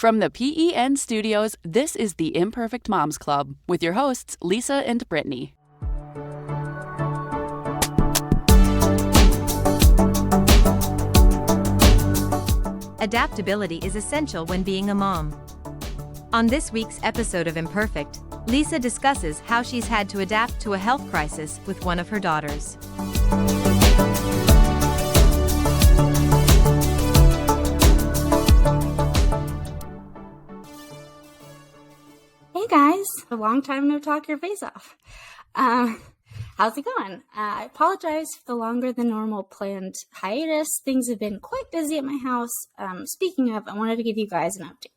From the PEN studios, this is the Imperfect Moms Club with your hosts, Lisa and Brittany. Adaptability is essential when being a mom. On this week's episode of Imperfect, Lisa discusses how she's had to adapt to a health crisis with one of her daughters. Hey guys, a long time no talk your face off. How's it going? I apologize for the longer than normal planned hiatus. Things have been quite busy at my house. Speaking of, I wanted to give you guys an update.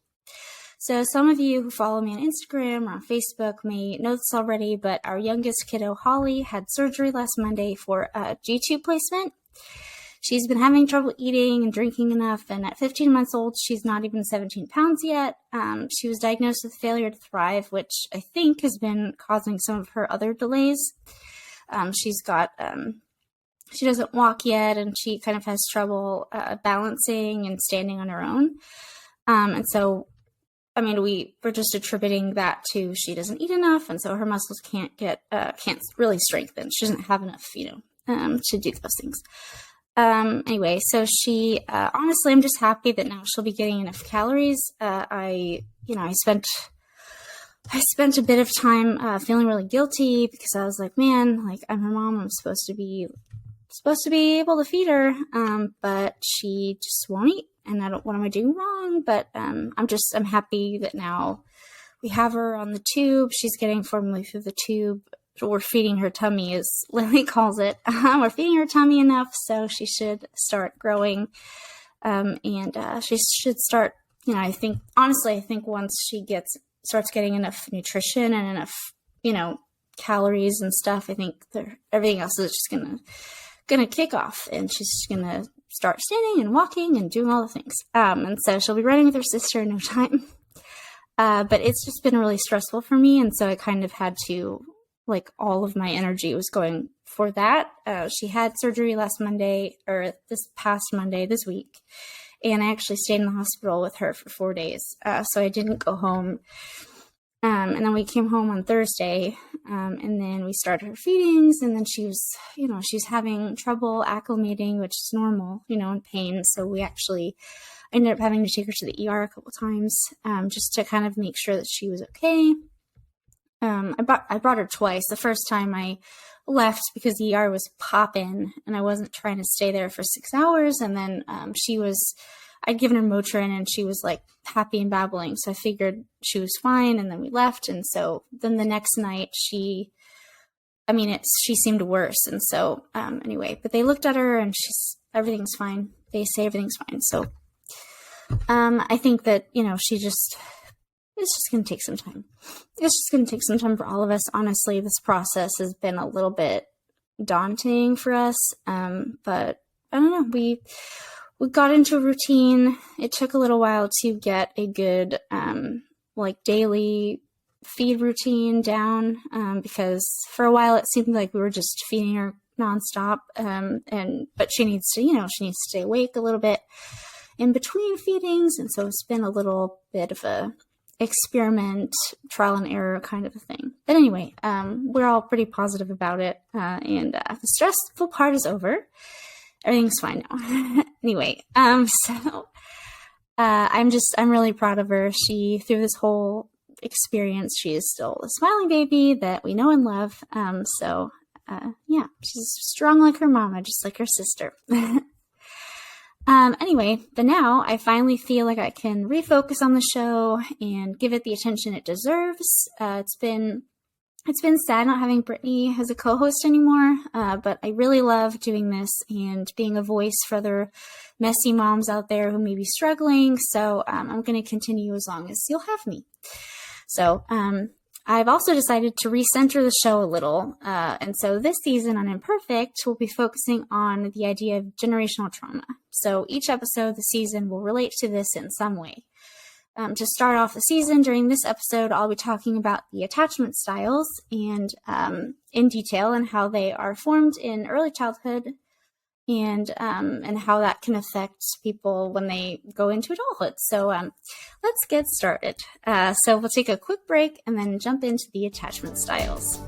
So some of you who follow me on Instagram or on Facebook may know this already, but our youngest kiddo, Holly, had surgery last Monday for a G-tube placement. She's been having trouble eating and drinking enough, and at 15 months old, she's not even 17 pounds yet. She was diagnosed with failure to thrive, which I think has been causing some of her other delays. She doesn't walk yet, and she kind of has trouble balancing and standing on her own. We're just attributing that to she doesn't eat enough, and so her muscles can't really strengthen. She doesn't have enough, to do those things. So she, honestly, I'm just happy that now she'll be getting enough calories. I spent a bit of time, feeling really guilty because I was like, man, like I'm her mom. I'm supposed to be able to feed her. But she just won't eat, and what am I doing wrong? But, I'm happy that now we have her on the tube. She's getting formula through the tube. We're feeding her tummy, as Lily calls it. We're feeding her tummy enough, so she should start growing. She should start, I think once she starts getting enough nutrition and enough, calories and stuff, I think everything else is just gonna kick off, and she's just gonna start standing and walking and doing all the things. And so she'll be running with her sister in no time. But it's just been really stressful for me, and so I kind of had to, all of my energy was going for that. She had surgery this past Monday, this week, and I actually stayed in the hospital with her for 4 days. So I didn't go home. And then we came home on Thursday, and then we started her feedings, and then she's having trouble acclimating, which is normal, in pain. So I ended up having to take her to the ER a couple times, just to kind of make sure that she was okay. I brought her twice. The first time I left because the ER was popping and I wasn't trying to stay there for 6 hours. And then, I'd given her Motrin and she was happy and babbling. So I figured she was fine. And then we left. And so then the next night she seemed worse. And so, but they looked at her and everything's fine. They say everything's fine. So, I think that, it's just going to take some time. It's just going to take some time for all of us. Honestly, this process has been a little bit daunting for us. But I don't know. We got into a routine. It took a little while to get a good, daily feed routine down. Because for a while it seemed like we were just feeding her nonstop. But she needs to stay awake a little bit in between feedings. And so it's been a little bit of a experiment, trial and error kind of a thing. But anyway, we're all pretty positive about it. And the stressful part is over. Everything's fine now. Anyway, I'm really proud of her. Through this whole experience, she is still a smiling baby that we know and love. She's strong like her mama, just like her sister. But now I finally feel like I can refocus on the show and give it the attention it deserves. It's been sad not having Brittany as a co-host anymore, but I really love doing this and being a voice for other messy moms out there who may be struggling. So I'm going to continue as long as you'll have me. So I've also decided to recenter the show a little. And so this season on Imperfect, we'll be focusing on the idea of generational trauma. So each episode of the season will relate to this in some way. To start off the season, during this episode, I'll be talking about the attachment styles and in detail and how they are formed in early childhood, and how that can affect people when they go into adulthood. So let's get started. So we'll take a quick break and then jump into the attachment styles.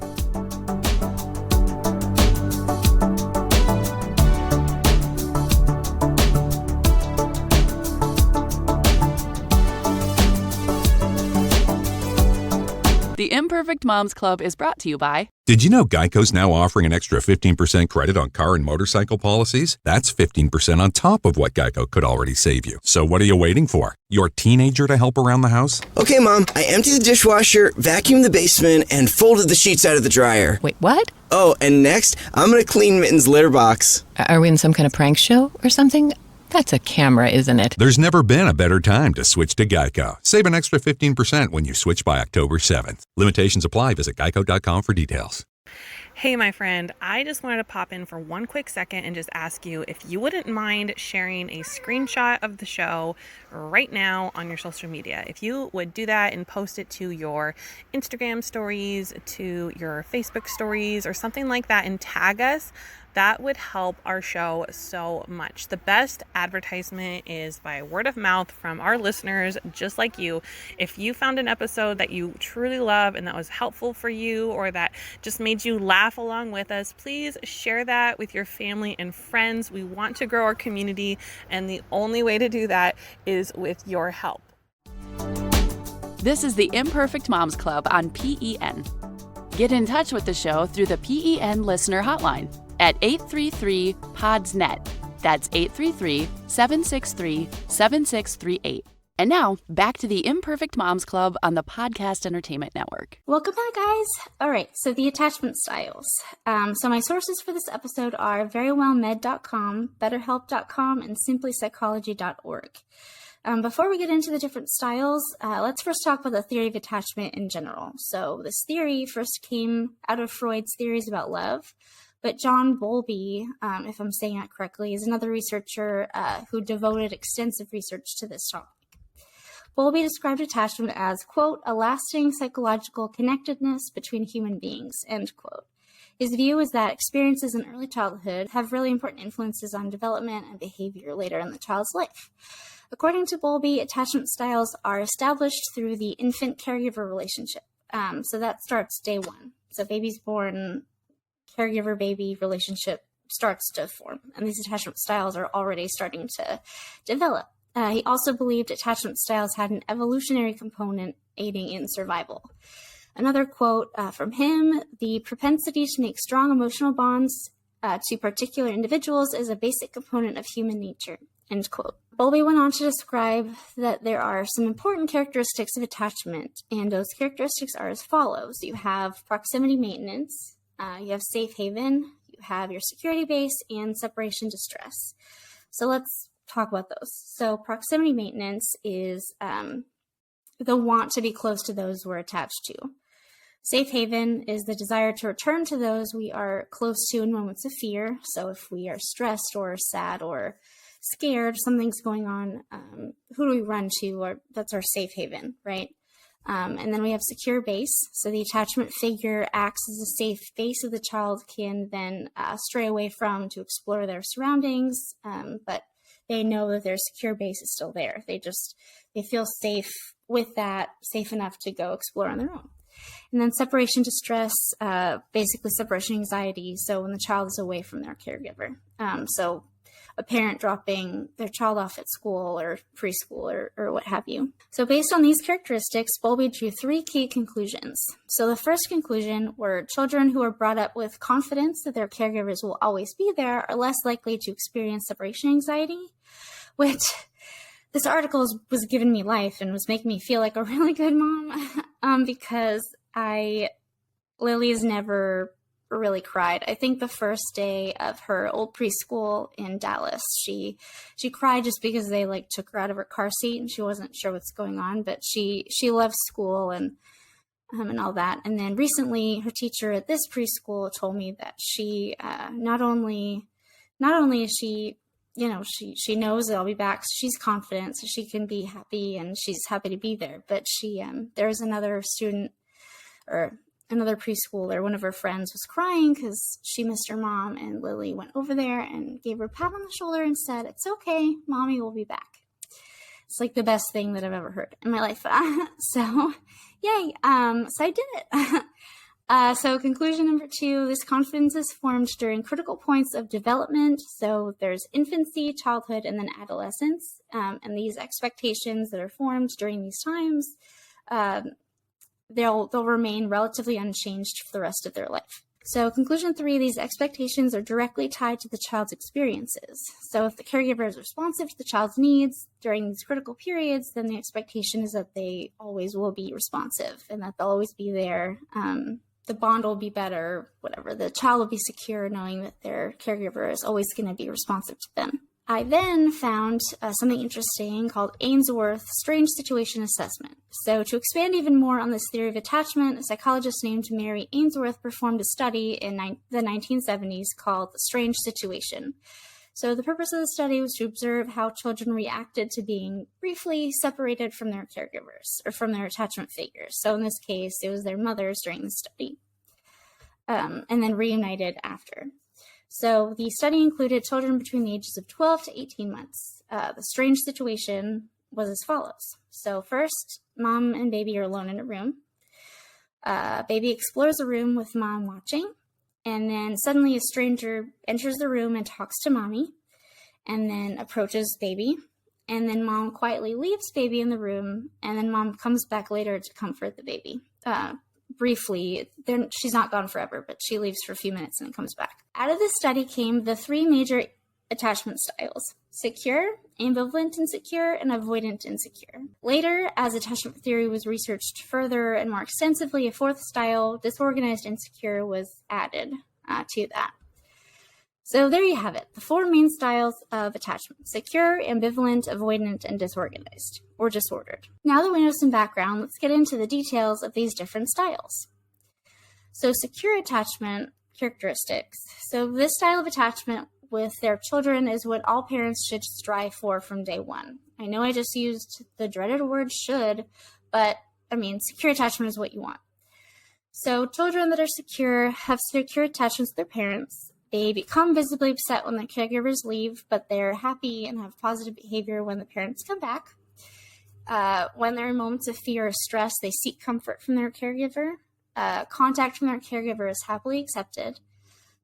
The Imperfect Moms Club is brought to you by... Did you know Geico's now offering an extra 15% credit on car and motorcycle policies? That's 15% on top of what Geico could already save you. So what are you waiting for? Your teenager to help around the house? Okay, Mom, I emptied the dishwasher, vacuumed the basement, and folded the sheets out of the dryer. Wait, what? Oh, and next, I'm going to clean Mitten's litter box. Are we in some kind of prank show or something? That's a camera, isn't it? There's never been a better time to switch to Geico. Save an extra 15% when you switch by October 7th. Limitations apply. Visit geico.com for details. Hey, my friend, I just wanted to pop in for one quick second and just ask you if you wouldn't mind sharing a screenshot of the show right now on your social media. If you would do that and post it to your Instagram stories, to your Facebook stories, or something like that, and tag us, that would help our show so much. The best advertisement is by word of mouth from our listeners, just like you. If you found an episode that you truly love and that was helpful for you, or that just made you laugh along with us, please share that with your family and friends. We want to grow our community, and the only way to do that is with your help. This is the Imperfect Moms Club on PEN. Get in touch with the show through the PEN listener hotline at 833-PODS-NET. That's 833-763-7638. And now, back to the Imperfect Moms Club on the Podcast Entertainment Network. Welcome back, guys. All right, so the attachment styles. So my sources for this episode are verywellmed.com, betterhelp.com, and simplypsychology.org. Before we get into the different styles, let's first talk about the theory of attachment in general. So this theory first came out of Freud's theories about love, but John Bowlby, if I'm saying that correctly, is another researcher who devoted extensive research to this topic. Bowlby described attachment as, quote, a lasting psychological connectedness between human beings, end quote. His view is that experiences in early childhood have really important influences on development and behavior later in the child's life. According to Bowlby, attachment styles are established through the infant-caregiver relationship. So that starts day one. So baby's born, caregiver-baby relationship starts to form, and these attachment styles are already starting to develop. He also believed attachment styles had an evolutionary component aiding in survival. Another quote from him, the propensity to make strong emotional bonds to particular individuals is a basic component of human nature, end quote. Bowlby went on to describe that there are some important characteristics of attachment, and those characteristics are as follows. You have proximity maintenance, you have safe haven, you have your security base, and separation distress. So let's talk about those. So proximity maintenance is the want to be close to those we're attached to. Safe haven is the desire to return to those we are close to in moments of fear. So if we are stressed or sad or scared, something's going on, who do we run to? Or that's our safe haven, right? And then we have secure base. So the attachment figure acts as a safe base that the child can then stray away from to explore their surroundings, but they know that their secure base is still there. They feel safe with that, safe enough to go explore on their own. And then separation distress, basically separation anxiety. So when the child is away from their caregiver. So a parent dropping their child off at school or preschool or what have you. So based on these characteristics, Bowlby drew three key conclusions. So the first conclusion were children who are brought up with confidence that their caregivers will always be there are less likely to experience separation anxiety, which this article was giving me life and was making me feel like a really good mom because Lily's never really cried. I think the first day of her old preschool in Dallas, she cried just because they took her out of her car seat and she wasn't sure what's going on, but she loves school and all that. And then recently her teacher at this preschool told me that she not only is she she knows that I'll be back, so she's confident, so she can be happy and she's happy to be there. But there's another student or another preschooler, one of her friends, was crying because she missed her mom, and Lily went over there and gave her a pat on the shoulder and said, "It's okay, mommy will be back." It's like the best thing that I've ever heard in my life. So, yay. So I did it. So conclusion number 2, this confidence is formed during critical points of development. So there's infancy, childhood, and then adolescence. And these expectations that are formed during these times, they'll remain relatively unchanged for the rest of their life. So conclusion 3, these expectations are directly tied to the child's experiences. So if the caregiver is responsive to the child's needs during these critical periods, then the expectation is that they always will be responsive and that they'll always be there. The bond will be better, whatever. The child will be secure knowing that their caregiver is always going to be responsive to them. I then found something interesting called Ainsworth's Strange Situation Assessment. So to expand even more on this theory of attachment, a psychologist named Mary Ainsworth performed a study in the 1970s called The Strange Situation. So the purpose of the study was to observe how children reacted to being briefly separated from their caregivers or from their attachment figures. So in this case, it was their mothers during the study, and then reunited after. So the study included children between the ages of 12 to 18 months. The strange situation was as follows. So first, mom and baby are alone in a room. Baby explores the room with mom watching, and then suddenly a stranger enters the room and talks to mommy, and then approaches baby, and then mom quietly leaves baby in the room, and then mom comes back later to comfort the baby. Briefly, she's not gone forever, but she leaves for a few minutes and then comes back. Out of this study came the 3 major attachment styles: secure, ambivalent insecure, and avoidant insecure. Later, as attachment theory was researched further and more extensively, a 4th style, disorganized insecure, was added to that. So there you have it, the 4 main styles of attachment: secure, ambivalent, avoidant, and disorganized, or disordered. Now that we know some background, let's get into the details of these different styles. So secure attachment characteristics. So this style of attachment with their children is what all parents should strive for from day one. I know I just used the dreaded word should, but I mean, secure attachment is what you want. So children that are secure have secure attachments with their parents. They become visibly upset when the caregivers leave, but they're happy and have positive behavior when the parents come back. When they're in moments of fear or stress, they seek comfort from their caregiver. Contact from their caregiver is happily accepted.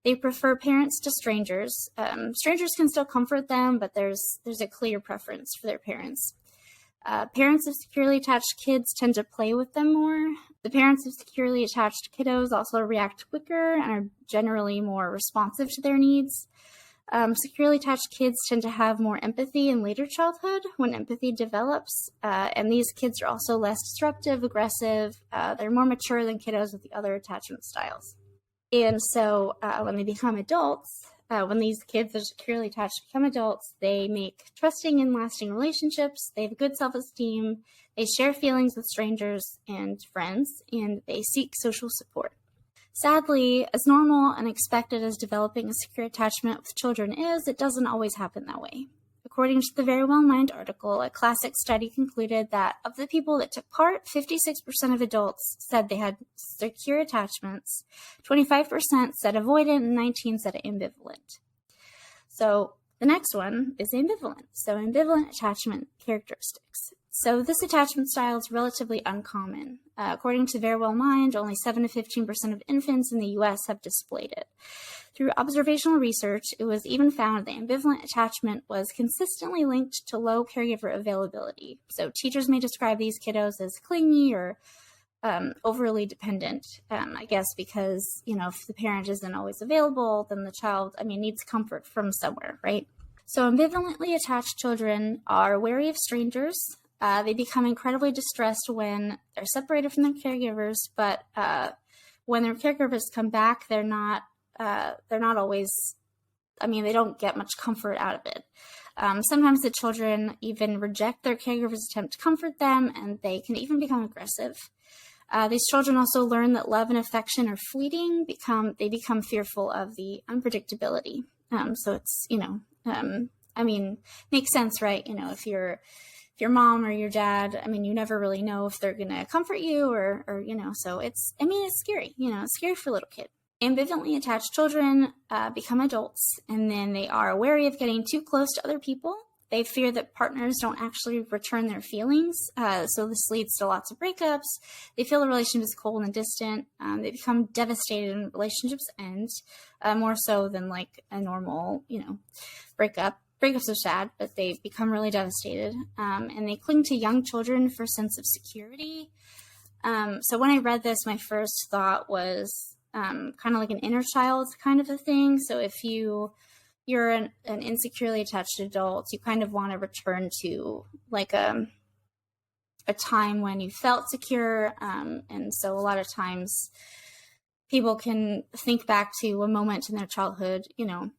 They prefer parents to strangers. Strangers can still comfort them, but there's a clear preference for their parents. Parents of securely attached kids tend to play with them more. The parents of securely attached kiddos also react quicker and are generally more responsive to their needs. Securely attached kids tend to have more empathy in later childhood when empathy develops, and these kids are also less disruptive, aggressive. They're more mature than kiddos with the other attachment styles. And so when they become adults, when these kids that are securely attached become adults, they make trusting and lasting relationships, they have good self-esteem, they share feelings with strangers and friends, and they seek social support. Sadly, as normal and expected as developing a secure attachment with children is, it doesn't always happen that way. According to the Very Well Mind article, a classic study concluded that of the people that took part, 56% of adults said they had secure attachments, 25% said avoidant, and 19% said ambivalent. So the next one is ambivalent. So ambivalent attachment characteristics. So this attachment style is relatively uncommon. According to Very Well Mind, only 7 to 15% of infants in the U.S. have displayed it. Through observational research, it was even found that ambivalent attachment was consistently linked to low caregiver availability. So teachers may describe these kiddos as clingy or overly dependent, I guess because, if the parent isn't always available, then the child, needs comfort from somewhere, right? So ambivalently attached children are wary of strangers. They become incredibly distressed when they're separated from their caregivers, but when their caregivers come back, they're not always, they don't get much comfort out of it. Sometimes the children even reject their caregiver's attempt to comfort them, and they can even become aggressive. These children also learn that love and affection are fleeting, they become fearful of the unpredictability. So it's, makes sense, right? If you're your mom or your dad, I mean, you never really know if they're going to comfort you or, you know, so it's scary, you know, it's scary for a little kid. Ambivalently attached children become adults, and then they are wary of getting too close to other people. They fear that partners don't actually return their feelings, so this leads to lots of breakups. They feel the relationship is cold and distant. They become devastated when relationships end, more so than like a normal, you know, breakup. Breakups are sad, but they become really devastated, and they cling to young children for a sense of security. So when I read this, my first thought was kind of like an inner child kind of a thing. So if you're an insecurely attached adult, you kind of want to return to like a time when you felt secure. And so a lot of times people can think back to a moment in their childhood, you know,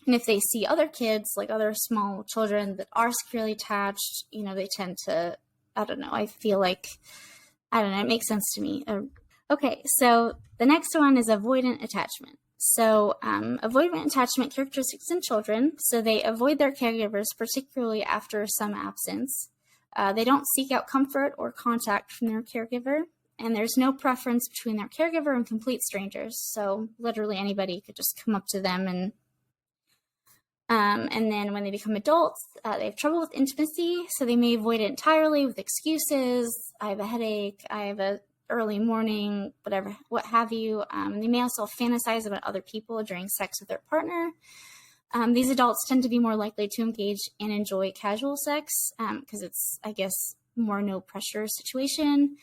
and if they see other kids, like other small children that are securely attached, you know, they tend to, I don't know, I feel like, I don't know, it makes sense to me. Okay, so the next one is avoidant attachment. So avoidant attachment characteristics in children. So they avoid their caregivers, particularly after some absence. They don't seek out comfort or contact from their caregiver. And there's no preference between their caregiver and complete strangers. So literally anybody could just come up to them and then when they become adults, they have trouble with intimacy, so they may avoid it entirely with excuses. I have a headache, I have a early morning, whatever, what have you. They may also fantasize about other people during sex with their partner. These adults tend to be more likely to engage and enjoy casual sex because it's, I guess, more no pressure situation.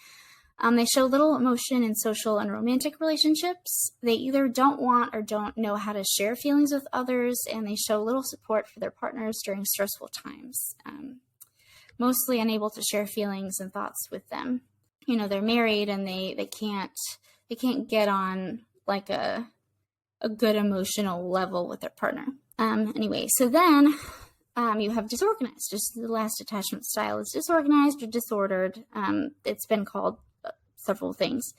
They show little emotion in social and romantic relationships. They either don't want or don't know how to share feelings with others, and they show little support for their partners during stressful times. Mostly unable to share feelings and thoughts with them. You know, they're married and they can't get on like a good emotional level with their partner. Anyway, so then you have disorganized. Just the last attachment style is disorganized or disordered. It's been called several things.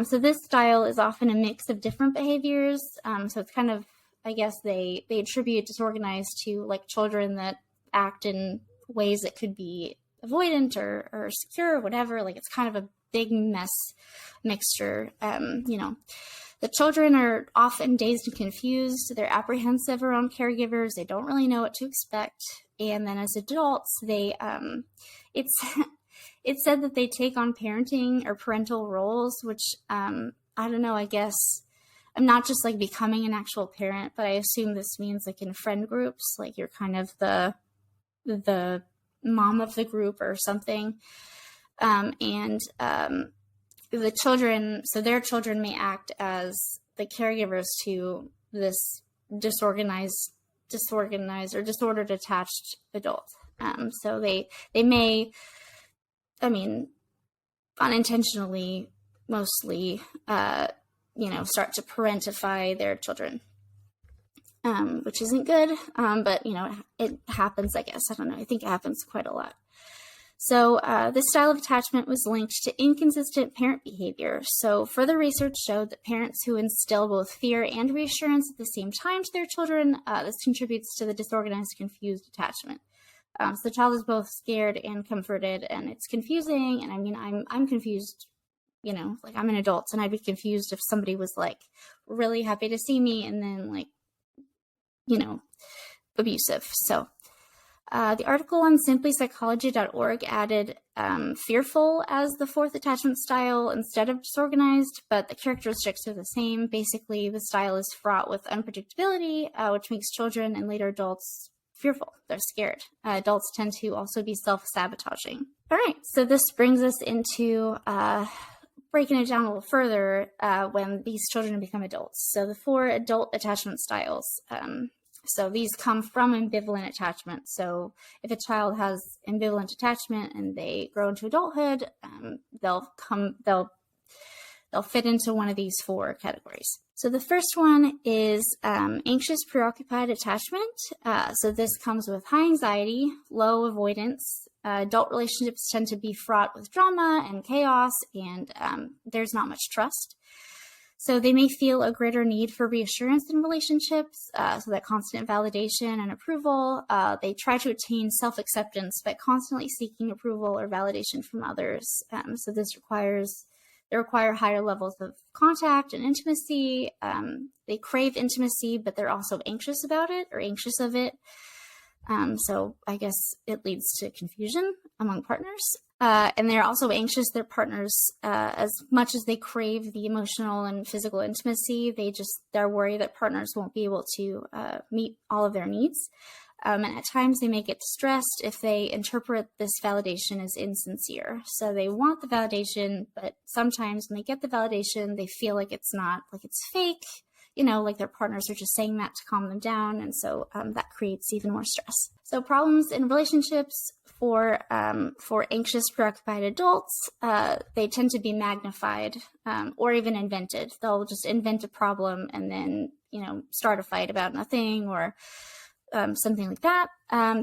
So this style is often a mix of different behaviors. So it's kind of, I guess they attribute disorganized to like children that act in ways that could be avoidant or secure or whatever. Like it's kind of a big mixture. You know, the children are often dazed and confused. They're apprehensive around caregivers. They don't really know what to expect. And then as adults, it's said that they take on parenting or parental roles, which I don't know, I guess I'm not just like becoming an actual parent, but I assume this means like in friend groups, like you're kind of the mom of the group or something. The children, so their children may act as the caregivers to this disorganized or disordered attached adult. So they may, I mean, unintentionally, mostly, start to parentify their children, which isn't good. But, you know, it happens, I guess. I don't know. I think it happens quite a lot. So this style of attachment was linked to inconsistent parent behavior. So further research showed that parents who instill both fear and reassurance at the same time to their children, this contributes to the disorganized, confused attachment. So the child is both scared and comforted, and it's confusing. And I mean, I'm confused, you know, like I'm an adult, and I'd be confused if somebody was like really happy to see me and then like, you know, abusive. So the article on simplypsychology.org added fearful as the fourth attachment style instead of disorganized, but the characteristics are the same. Basically, the style is fraught with unpredictability, which makes children and later adults fearful. They're scared. Adults tend to also be self-sabotaging. All right, so this brings us into breaking it down a little further when these children become adults. So the 4 adult attachment styles. So these come from ambivalent attachment. So if a child has ambivalent attachment and they grow into adulthood, they'll fit into one of these 4 categories. So the first one is anxious preoccupied attachment. So this comes with high anxiety, low avoidance. Adult relationships tend to be fraught with drama and chaos, and there's not much trust. So they may feel a greater need for reassurance in relationships, so that constant validation and approval. They try to attain self-acceptance by constantly seeking approval or validation from others. So they require higher levels of contact and intimacy. They crave intimacy, but they're also anxious about it or anxious of it. So I guess it leads to confusion among partners. And they're also anxious, their partners, as much as they crave the emotional and physical intimacy, they're worried that partners won't be able to meet all of their needs. And at times they may get distressed if they interpret this validation as insincere. So they want the validation, but sometimes when they get the validation, they feel like it's not, like it's fake, like their partners are just saying that to calm them down. And so that creates even more stress. So problems in relationships for anxious, preoccupied adults, they tend to be magnified or even invented. They'll just invent a problem and then, start a fight about nothing or something like that.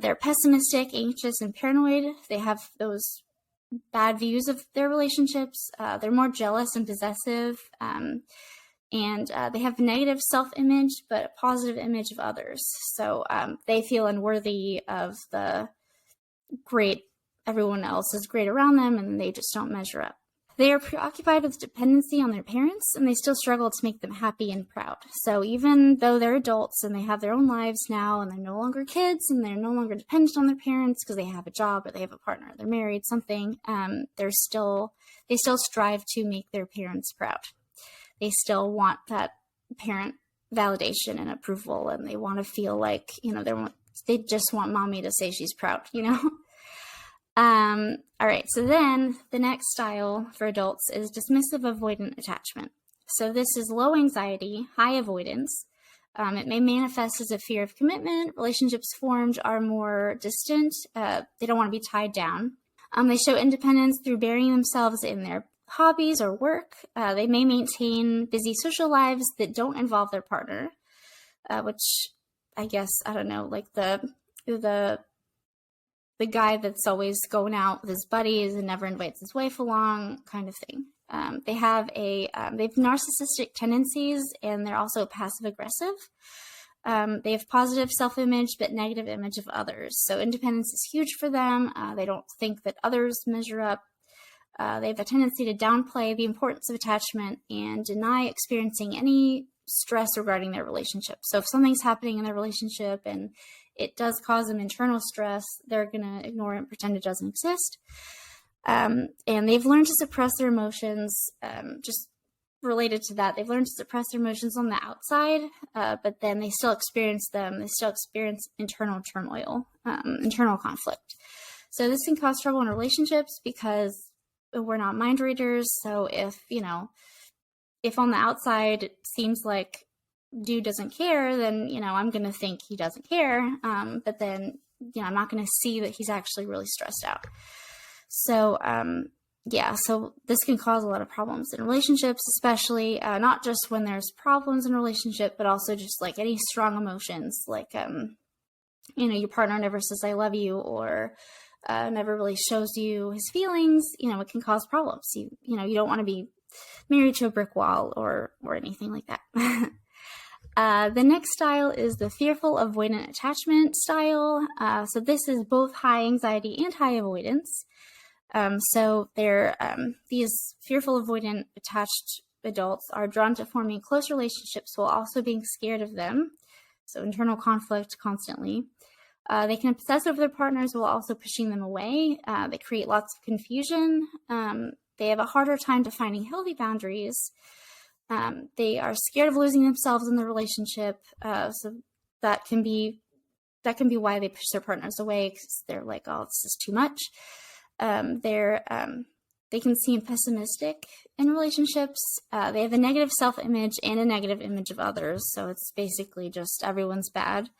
They're pessimistic, anxious, and paranoid. They have those bad views of their relationships. They're more jealous and possessive. And they have negative self-image, but a positive image of others. So they feel unworthy of everyone else is great around them, and they just don't measure up. They are preoccupied with dependency on their parents, and they still struggle to make them happy and proud. So even though they're adults and they have their own lives now, and they're no longer kids, and they're no longer dependent on their parents because they have a job or they have a partner, they're married, something, they still strive to make their parents proud. They still want that parent validation and approval, and they want to feel like, they just want mommy to say she's proud, All right, so then the next style for adults is dismissive avoidant attachment. So this is low anxiety, high avoidance. It may manifest as a fear of commitment. Relationships formed are more distant. They don't want to be tied down. They show independence through burying themselves in their hobbies or work. They may maintain busy social lives that don't involve their partner, which I guess, I don't know, like the guy that's always going out with his buddies and never invites his wife along, kind of thing. They have narcissistic tendencies, and they're also passive aggressive. They have positive self-image, but negative image of others. So independence is huge for them. They don't think that others measure up. They have a tendency to downplay the importance of attachment and deny experiencing any stress regarding their relationship. So if something's happening in their relationship and it does cause them internal stress, they're going to ignore it and pretend it doesn't exist. And they've learned to suppress their emotions, just related to that. They've learned to suppress their emotions on the outside, but then they still experience them. They still experience internal turmoil, internal conflict. So this can cause trouble in relationships because we're not mind readers. So if on the outside it seems like dude doesn't care, then, I'm going to think he doesn't care. But then, I'm not going to see that he's actually really stressed out. So, so this can cause a lot of problems in relationships, especially not just when there's problems in a relationship, but also just like any strong emotions, like, your partner never says, I love you, or never really shows you his feelings, it can cause problems. You don't want to be married to a brick wall or anything like that. The next style is the fearful avoidant attachment style. So this is both high anxiety and high avoidance. So these fearful avoidant attached adults are drawn to forming close relationships while also being scared of them. So internal conflict constantly. They can obsess over their partners while also pushing them away. They create lots of confusion. They have a harder time defining healthy boundaries. They are scared of losing themselves in the relationship. So that can be why they push their partners away, because they're like, oh, this is too much. They can seem pessimistic in relationships. They have a negative self-image and a negative image of others. So it's basically just everyone's bad.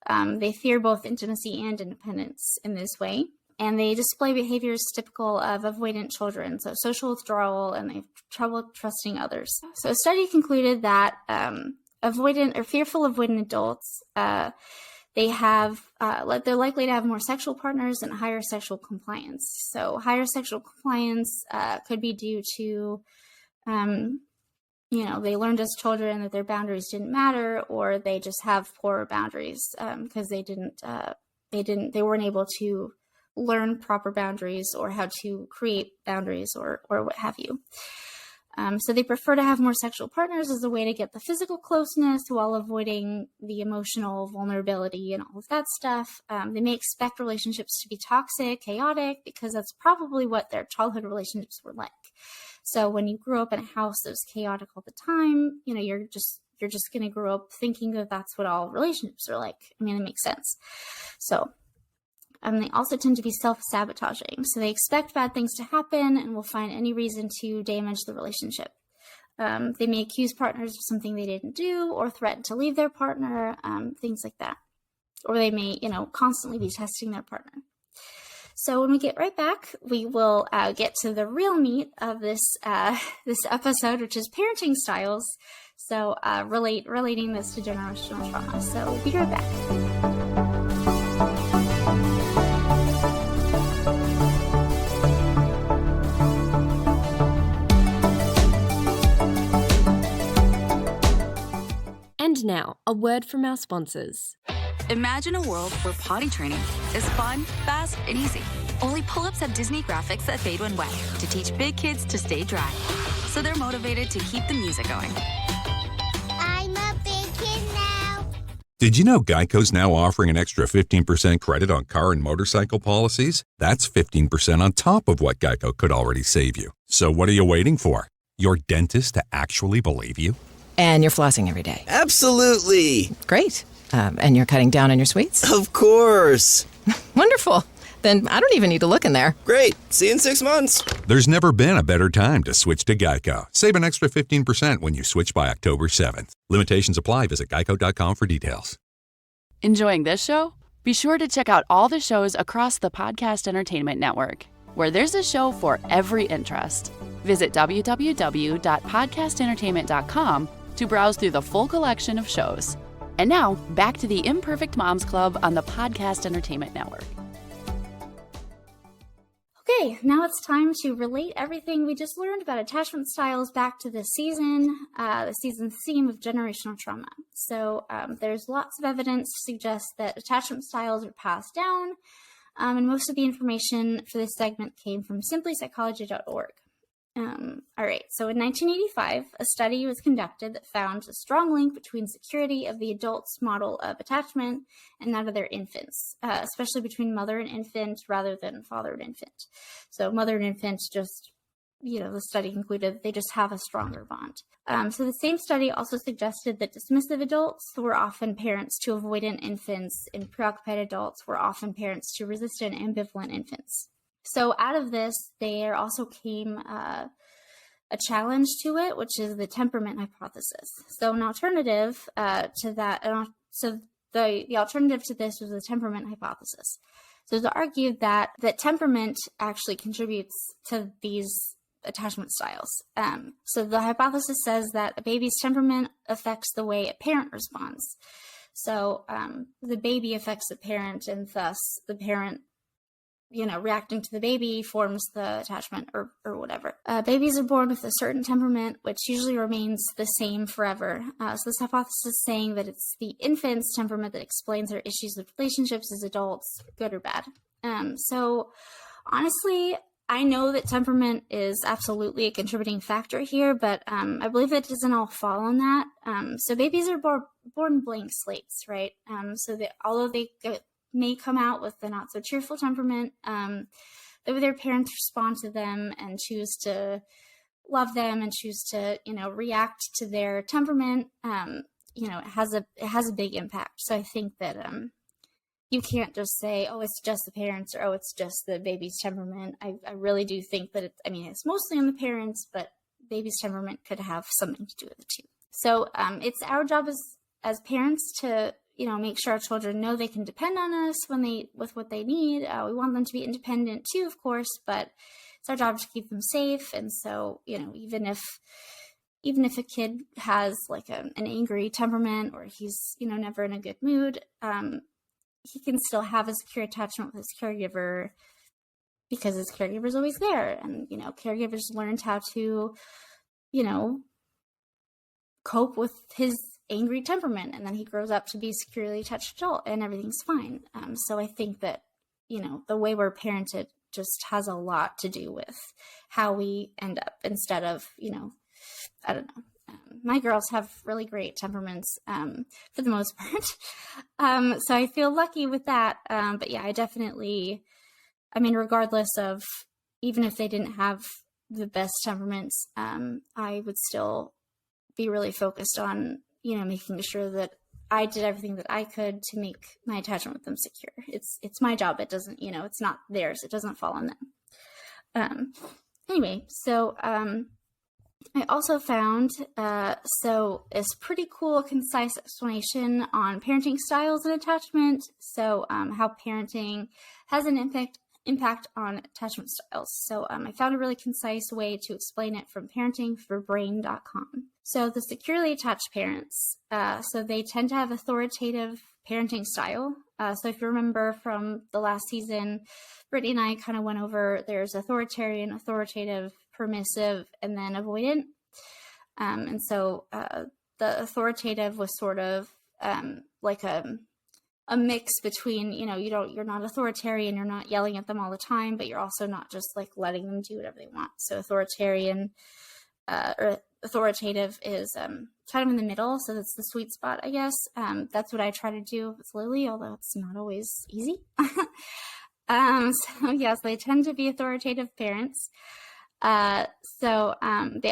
They fear both intimacy and independence in this way. And they display behaviors typical of avoidant children, so social withdrawal, and they have trouble trusting others. So a study concluded that avoidant or fearful avoidant adults, they're likely to have more sexual partners and higher sexual compliance. So higher sexual compliance could be due to they learned as children that their boundaries didn't matter, or they just have poor boundaries because they weren't able to learn proper boundaries or how to create boundaries or what have you. So they prefer to have more sexual partners as a way to get the physical closeness while avoiding the emotional vulnerability and all of that stuff. They may expect relationships to be toxic, chaotic, because that's probably what their childhood relationships were like. So when you grew up in a house that was chaotic all the time, you're just going to grow up thinking that that's what all relationships are like. I mean, it makes sense. So they also tend to be self-sabotaging. So they expect bad things to happen and will find any reason to damage the relationship. They may accuse partners of something they didn't do or threaten to leave their partner, things like that. Or they may, constantly be testing their partner. So when we get right back, we will get to the real meat of this episode, which is parenting styles. So relating this to generational trauma. So we'll be right back. And now, a word from our sponsors. Imagine a world where potty training is fun, fast, and easy. Only pull-ups have Disney graphics that fade when wet to teach big kids to stay dry. So they're motivated to keep the music going. I'm a big kid now. Did you know Geico's now offering an extra 15% credit on car and motorcycle policies? That's 15% on top of what Geico could already save you. So what are you waiting for? Your dentist to actually believe you? And you're flossing every day. Absolutely. Great. And you're cutting down on your sweets? Of course. Wonderful. Then I don't even need to look in there. Great. See you in 6 months. There's never been a better time to switch to Geico. Save an extra 15% when you switch by October 7th. Limitations apply. Visit geico.com for details. Enjoying this show? Be sure to check out all the shows across the Podcast Entertainment Network, where there's a show for every interest. Visit www.podcastentertainment.com to browse through the full collection of shows. And now, back to the Imperfect Moms Club on the Podcast Entertainment Network. Okay, now it's time to relate everything we just learned about attachment styles back to the season's theme of generational trauma. So there's lots of evidence to suggest that attachment styles are passed down, and most of the information for this segment came from simplypsychology.org. All right, so in 1985, a study was conducted that found a strong link between security of the adult's model of attachment and that of their infants, especially between mother and infant rather than father and infant. So mother and infant just, the study concluded they just have a stronger bond. So the same study also suggested that dismissive adults were often parents to avoidant infants, and preoccupied adults were often parents to resistant ambivalent infants. So out of this, there also came a challenge to it, which is the temperament hypothesis. So an alternative to that, the alternative to this was the temperament hypothesis. So it's argued that temperament actually contributes to these attachment styles. So the hypothesis says that a baby's temperament affects the way a parent responds. So the baby affects the parent, and thus the parent reacting to the baby forms the attachment or whatever. Babies are born with a certain temperament, which usually remains the same forever. So this hypothesis is saying that it's the infant's temperament that explains their issues with relationships as adults, good or bad. So honestly, I know that temperament is absolutely a contributing factor here, but I believe it doesn't all fall on that. So babies are born blank slates, right? So that although they may come out with the not so cheerful temperament, their parents respond to them and choose to love them and choose to, react to their temperament. It has a big impact. So I think that you can't just say, oh, it's just the parents, or oh, it's just the baby's temperament. I really do think that it's mostly on the parents, but baby's temperament could have something to do with it too. So it's our job as parents to make sure our children know they can depend on us with what they need. We want them to be independent too, of course, but it's our job to keep them safe. And so, even if a kid has like an angry temperament, or he's, never in a good mood, he can still have a secure attachment with his caregiver because his caregiver is always there. And, caregivers learned how to, cope with his angry temperament, and then he grows up to be a securely attached adult and everything's fine. So I think that, the way we're parented just has a lot to do with how we end up, instead of, I don't know. My girls have really great temperaments for the most part. So I feel lucky with that. But yeah, regardless of, even if they didn't have the best temperaments, I would still be really focused on, making sure that I did everything that I could to make my attachment with them secure. It's my job. It doesn't, it's not theirs. It doesn't fall on them. Anyway, so I also found it's pretty cool, concise explanation on parenting styles and attachment. So how parenting has an impact on attachment styles. So I found a really concise way to explain it from parentingforbrain.com. So the securely attached parents, so they tend to have authoritative parenting style. So if you remember from the last season, Brittany and I kind of went over, there's authoritarian, authoritative, permissive, and then avoidant. And so the authoritative was sort of like a mix between, you're not authoritarian, you're not yelling at them all the time, but you're also not just like letting them do whatever they want. So authoritarian or authoritative is kind of in the middle. So that's the sweet spot, I guess. That's what I try to do with Lily, although it's not always easy. So yes, they tend to be authoritative parents. They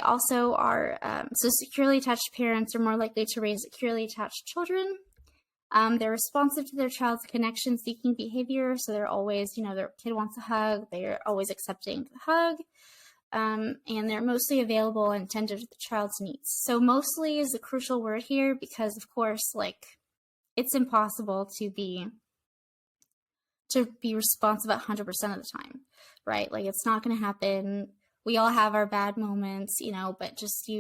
also are, so securely attached parents are more likely to raise securely attached children. They're responsive to their child's connection-seeking behavior. So they're always, their kid wants a hug. They're always accepting the hug. And they're mostly available and attentive to the child's needs. So mostly is a crucial word here because, of course, it's impossible to be responsive 100% of the time, right? It's not going to happen. We all have our bad moments, but just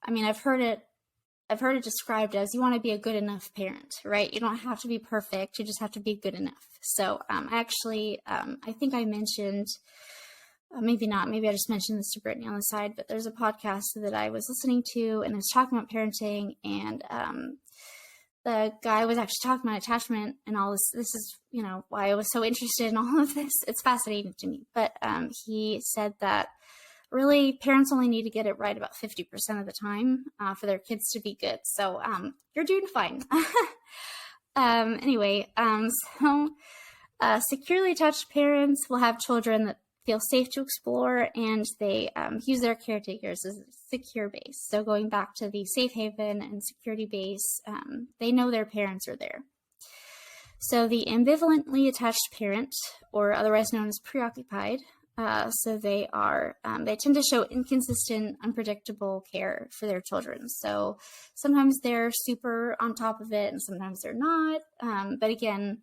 I've heard it described as you want to be a good enough parent, right? You don't have to be perfect. You just have to be good enough. So I think I mentioned, maybe not, maybe I just mentioned this to Brittany on the side, but there's a podcast that I was listening to and it was talking about parenting, and the guy was actually talking about attachment and all this. This is, why I was so interested in all of this. It's fascinating to me. But he said that really parents only need to get it right about 50% of the time for their kids to be good. So you're doing fine. Securely attached parents will have children that feel safe to explore, and they use their caretakers as a secure base. So going back to the safe haven and security base, they know their parents are there. So the ambivalently attached parent, or otherwise known as preoccupied, so they tend to show inconsistent, unpredictable care for their children. So sometimes they're super on top of it and sometimes they're not. But again,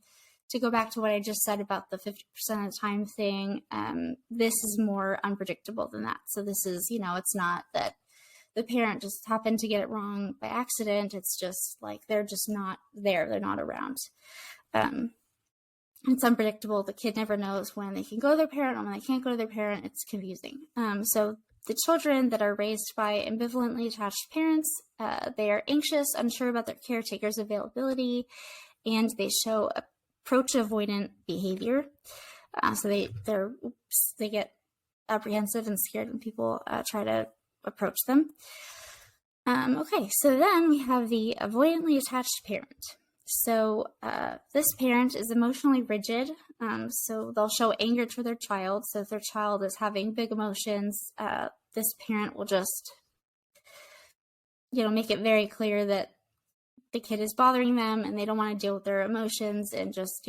to go back to what I just said about the 50% of the time thing, this is more unpredictable than that. So this is, it's not that the parent just happened to get it wrong by accident. It's just they're just not there. They're not around. It's unpredictable. The kid never knows when they can go to their parent or when they can't go to their parent. It's confusing. So the children that are raised by ambivalently attached parents, they are anxious, unsure about their caretaker's availability, and they show approach avoidant behavior. So they get apprehensive and scared when people try to approach them. Okay, so then we have the avoidantly attached parent. So this parent is emotionally rigid. So they'll show anger to their child. So if their child is having big emotions, this parent will just, make it very clear that the kid is bothering them and they don't want to deal with their emotions, and just,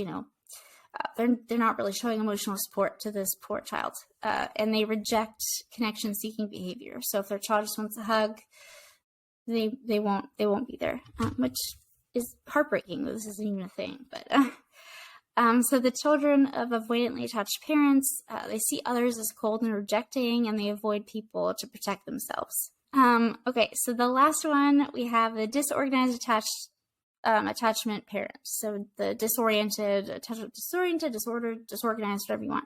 they're not really showing emotional support to this poor child. And they reject connection-seeking behavior. So if their child just wants a hug, they won't be there, which is heartbreaking. This isn't even a thing, but so the children of avoidantly attached parents, they see others as cold and rejecting, and they avoid people to protect themselves. Okay, so the last one, we have the disorganized attached attachment parents. So the disoriented, disordered, disorganized, whatever you want.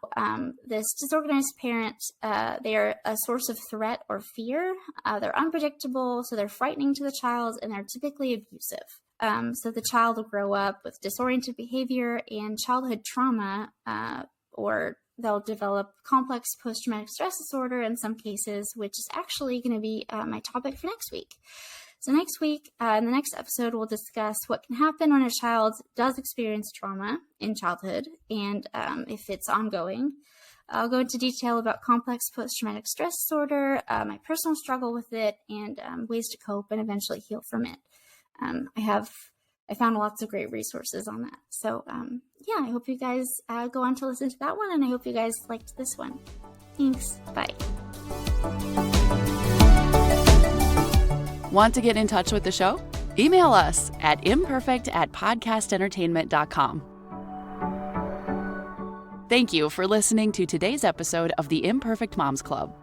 This disorganized parent, they are a source of threat or fear. They're unpredictable, so they're frightening to the child, and they're typically abusive. So the child will grow up with disoriented behavior and childhood trauma, or they'll develop complex post-traumatic stress disorder in some cases, which is actually going to be my topic for next week. So next week, in the next episode, we'll discuss what can happen when a child does experience trauma in childhood and if it's ongoing. I'll go into detail about complex post-traumatic stress disorder, my personal struggle with it, and ways to cope and eventually heal from it. I found lots of great resources on that. So yeah, I hope you guys go on to listen to that one, and I hope you guys liked this one. Thanks. Bye. Want to get in touch with the show? Email us at imperfect@podcastentertainment.com. Thank you for listening to today's episode of the Imperfect Moms Club.